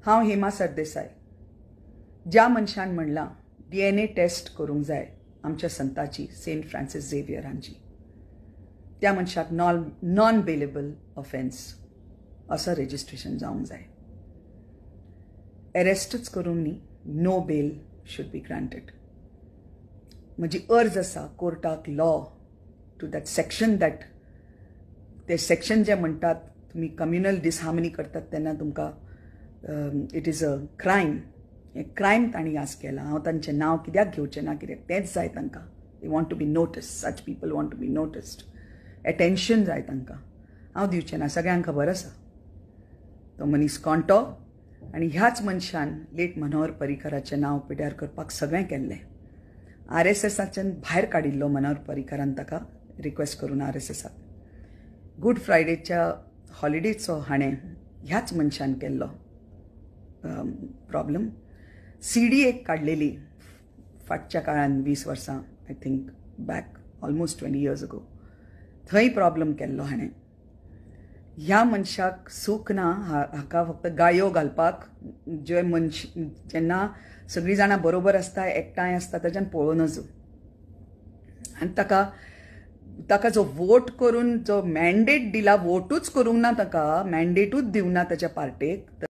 हांव हेमा सरदेसाय ज्या मनशान म्हणला DNA टेस्ट करूंक जाय आमच्या संताची सेंट फ्रांसीस झेवियरांची त्या मनशाक नॉन बेलेबल ऑफेन्स असं रजिस्ट्रेशन जावंक जाय. अरेस्टच करूंक न्ही, no bail should be granted. म्हजी अर्ज आसा कोर्टाक law to that section that ते सेक्शन जे म्हणटात तुम्ही कम्युनल डिसहार्मनी करतात तेन्ना तुमकां इट इज अ क्रायम. हें क्रायम तांणी आज केलां. हांव तांचें नांव कित्याक घेवचें ना, कित्याक तेंच जाय तांकां. They want to be noticed. Such people want to be noticed. Attention जाय तांकां. हांव दिवचें ना, सगळ्यांक खबर आसा. तो मनीस कोणतो आनी ह्याच मनशान लेट मनोहर पर्रीकराचें नांव पिड्यार करपाक सगळें केल्लें. RSSच्यान भायर काडिल्लो मनोहर पर्रीकरान ताका रिक्वेस्ट करून RSSाक. गूड फ्रायडेच्या हॉलिडेचो हाणें ह्याच मनशान केल्लो प्रॉब्लम. CD एक काडलेली फाटच्या काळान 20 वर्सां I think back almost 20 years ago. थंय प्रॉब्लम केल्लो हाणें. ह्या मनशाक सूख ना हाका फक्त गाळयो घालपाक. जे मनश जेन्ना सगळीं जाणां बरोबर आसता एकठांय आसता ताच्यान पळोवन नजो. आनी ताका जो वोट करून जो मॅन्डेट दिला, वोटूच करूंक ना ताका, मॅन्डेटूच दिवना ताच्या पार्टेक.